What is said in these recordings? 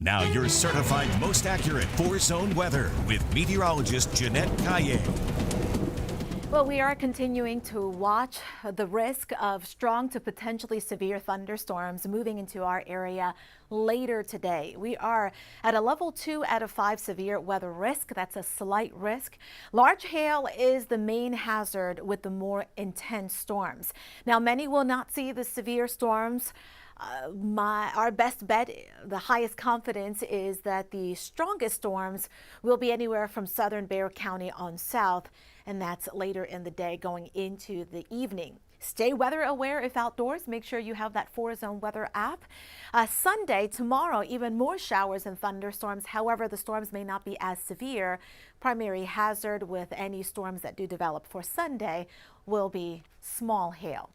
Now your certified most accurate four-zone weather with meteorologist Jeanette Calle. Well, we are continuing to watch the risk of strong to potentially severe thunderstorms moving into our area later today. We are at a level 2 out of 5 severe weather risk. That's a slight risk. Large hail is the main hazard with the more intense storms. Now, many will not see the severe storms. Our best bet, the highest confidence, is that the strongest storms will be anywhere from southern Bexar County on south, and that's later in the day going into the evening. Stay weather aware if outdoors. Make sure you have that 4-zone weather app. Sunday, tomorrow, even more showers and thunderstorms. However, the storms may not be as severe. Primary hazard with any storms that do develop for Sunday will be small hail.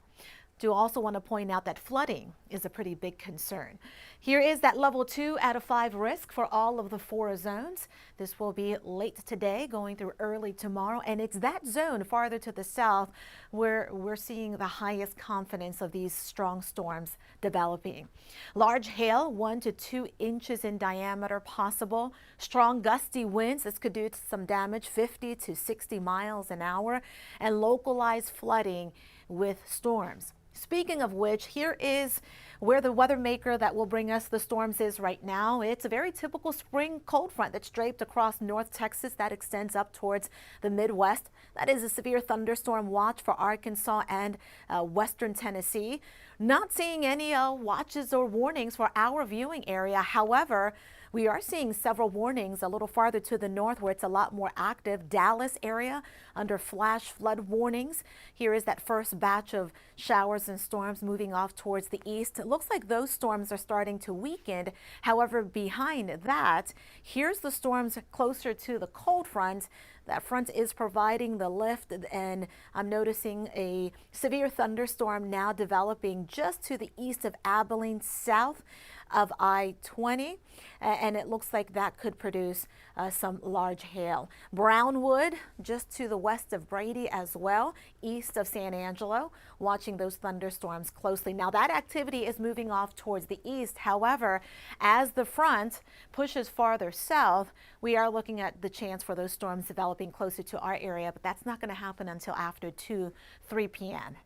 Do also want to point out that flooding is a pretty big concern. Here is that level 2 out of 5 risk for all of the 4 zones. This will be late today going through early tomorrow, and it's that zone farther to the south where we're seeing the highest confidence of these strong storms developing. Large hail, 1 to 2 inches in diameter possible. Strong gusty winds, this could do some damage, 50 to 60 miles an hour, and localized flooding with storms. Speaking of which, here is where the weather maker that will bring us the storms is right now. It's a very typical spring cold front that's draped across North Texas that extends up towards the Midwest. That is a severe thunderstorm watch for Arkansas and western Tennessee. Not seeing any watches or warnings for our viewing area. However, we are seeing several warnings a little farther to the north where it's a lot more active. Dallas area under flash flood warnings. Here is that first batch of showers and storms moving off towards the east. It looks like those storms are starting to weaken. However, behind that, here's the storms closer to the cold front. That front is providing the lift, and I'm noticing a severe thunderstorm now developing just to the east of Abilene, south of I-20, and it looks like that could produce some large hail. Brownwood, just to the west of Brady as well, east of San Angelo, watching those thunderstorms closely. Now that activity is moving off towards the east. However, as the front pushes farther south, we are looking at the chance for those storms developing closer to our area, but that's not going to happen until after 3 p.m.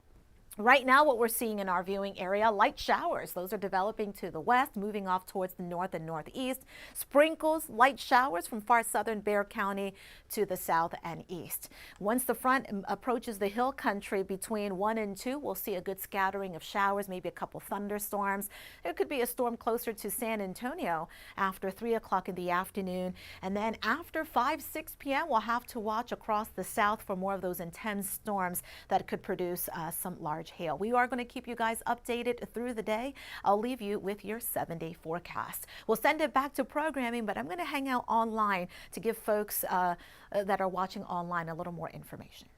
Right now, what we're seeing in our viewing area, light showers. Those are developing to the west, moving off towards the north and northeast. Sprinkles, light showers from far southern Bexar County to the south and east. Once the front approaches the hill country between 1 and 2, we'll see a good scattering of showers, maybe a couple thunderstorms. There could be a storm closer to San Antonio after 3 o'clock in the afternoon. And then after 5-6 p.m., we'll have to watch across the south for more of those intense storms that could produce some large hail. We are going to keep you guys updated through the day. I'll leave you with your 7-day forecast. We'll send it back to programming, but I'm going to hang out online to give folks that are watching online a little more information.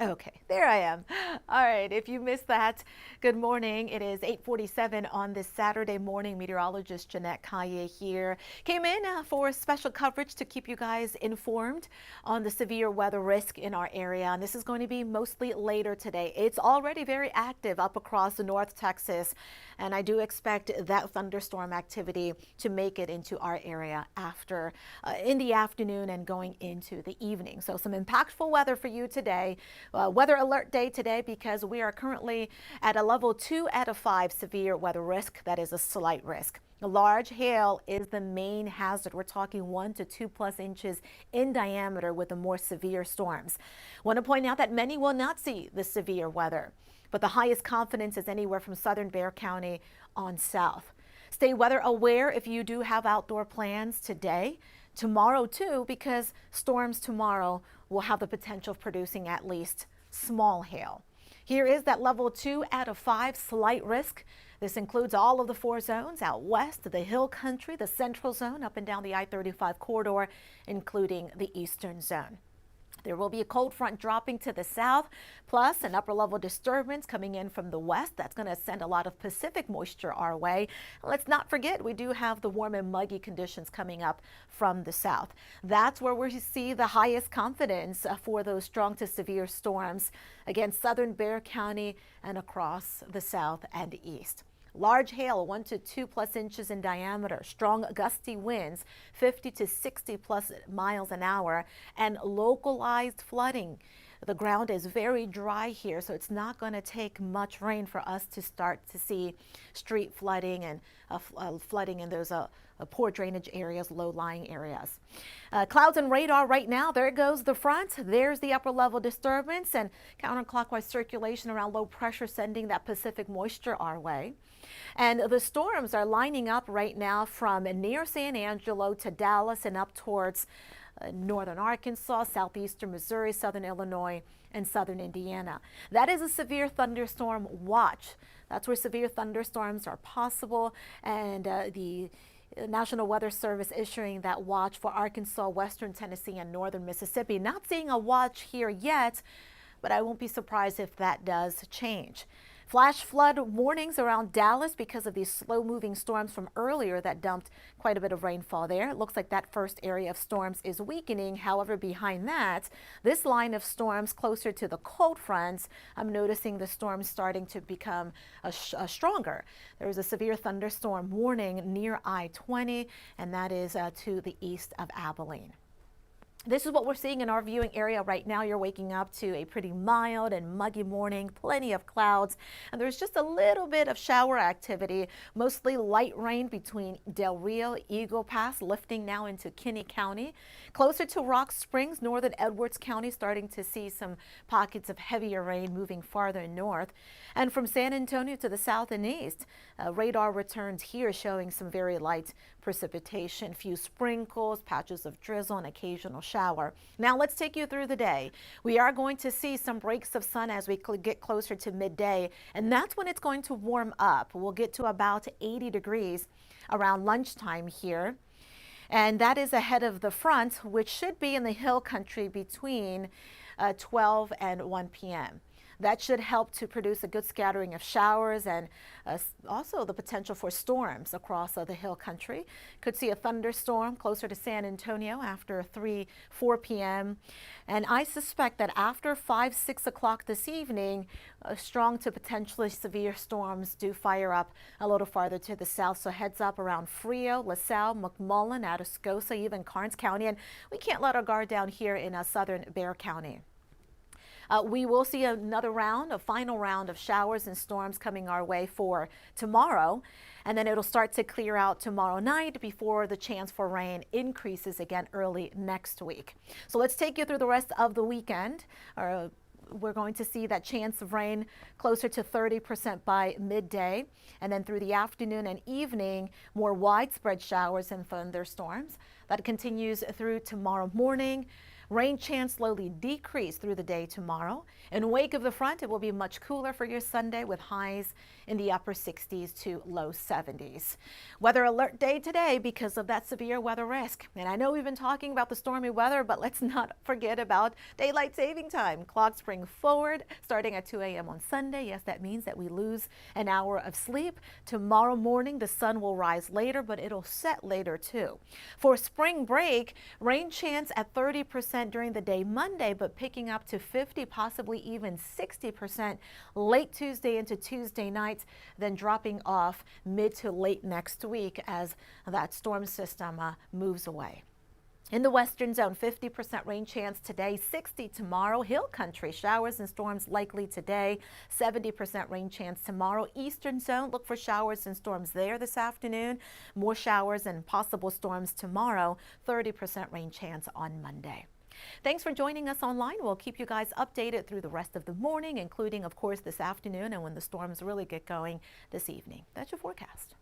Okay, there I am. All right, if you missed that, good morning. It is 8:47 on this Saturday morning. Meteorologist Jeanette Calle here. Came in for special coverage to keep you guys informed on the severe weather risk in our area. And this is going to be mostly later today. It's already very active up across North Texas. And I do expect that thunderstorm activity to make it into our area after in the afternoon and going into the evening. So some impactful weather for you today. Weather alert day today because we are currently at a level 2 out of 5 severe weather risk. That is a slight risk. Large hail is the main hazard. We're talking 1 to 2+ inches in diameter with the more severe storms. Want to point out that many will not see the severe weather, but the highest confidence is anywhere from southern Bexar County on south. Stay weather aware if you do have outdoor plans today. Tomorrow too, because storms tomorrow will have the potential of producing at least small hail. Here is that level 2 out of 5 slight risk. This includes all of the 4 zones out west, the hill country, the central zone, up and down the I-35 corridor, including the eastern zone. There will be a cold front dropping to the south, plus an upper level disturbance coming in from the west. That's going to send a lot of Pacific moisture our way. Let's not forget, we do have the warm and muggy conditions coming up from the south. That's where we see the highest confidence for those strong to severe storms against southern Bexar County and across the south and east. Large hail, 1 to 2 plus inches in diameter, strong gusty winds, 50 to 60 plus miles an hour, and localized flooding. The ground is very dry here, so it's not going to take much rain for us to start to see street flooding and flooding in those poor drainage areas, low-lying areas. Clouds and radar right now. There goes the front. There's the upper level disturbance and counterclockwise circulation around low pressure sending that Pacific moisture our way. And the storms are lining up right now from near San Angelo to Dallas and up towards northern Arkansas, southeastern Missouri, southern Illinois, and southern Indiana. That is a severe thunderstorm watch. That's where severe thunderstorms are possible, and the National Weather Service issuing that watch for Arkansas, western Tennessee, and northern Mississippi. Not seeing a watch here yet, but I won't be surprised if that does change. Flash flood warnings around Dallas because of these slow-moving storms from earlier that dumped quite a bit of rainfall there. It looks like that first area of storms is weakening. However, behind that, this line of storms closer to the cold fronts, I'm noticing the storms starting to become stronger. There is a severe thunderstorm warning near I-20, and that is to the east of Abilene. This is what we're seeing in our viewing area right now. You're waking up to a pretty mild and muggy morning, plenty of clouds, and there's just a little bit of shower activity, mostly light rain between Del Rio, Eagle Pass, lifting now into Kinney County. Closer to Rock Springs, northern Edwards County, starting to see some pockets of heavier rain moving farther north. And from San Antonio to the south and east, radar returns here showing some very light precipitation, few sprinkles, patches of drizzle, and occasional shower. Now let's take you through the day. We are going to see some breaks of sun as we get closer to midday, and that's when it's going to warm up. We'll get to about 80 degrees around lunchtime here, and that is ahead of the front, which should be in the hill country between 12 and 1 p.m. That should help to produce a good scattering of showers and also the potential for storms across the hill country. Could see a thunderstorm closer to San Antonio after 4 p.m. And I suspect that after 5, 6 o'clock this evening, strong to potentially severe storms do fire up a little farther to the south. So heads up around Frio, LaSalle, McMullen, Atascosa, even Karnes County. And we can't let our guard down here in southern Bexar County. We will see another round, a final round of showers and storms coming our way for tomorrow, and then it'll start to clear out tomorrow night before the chance for rain increases again early next week. So let's take you through the rest of the weekend. We're going to see that chance of rain closer to 30% by midday, and then through the afternoon and evening, more widespread showers and thunderstorms. That continues through tomorrow morning. Rain chance slowly decrease through the day tomorrow. In wake of the front, it will be much cooler for your Sunday with highs in the upper 60s to low 70s. Weather alert day today because of that severe weather risk. And I know we've been talking about the stormy weather, but let's not forget about daylight saving time. Clocks bring forward starting at 2 a.m. on Sunday. Yes, that means that we lose an hour of sleep. Tomorrow morning, the sun will rise later, but it'll set later too. For spring break, rain chance at 30% during the day Monday, but picking up to 50, possibly even 60% late Tuesday into Tuesday night, then dropping off mid to late next week as that storm system moves away. In the western zone, 50% rain chance today, 60 tomorrow. Hill country, showers and storms likely today, 70% rain chance tomorrow. Eastern zone, look for showers and storms there this afternoon. More showers and possible storms tomorrow, 30% rain chance on Monday. Thanks for joining us online. We'll keep you guys updated through the rest of the morning, including, of course, this afternoon and when the storms really get going this evening. That's your forecast.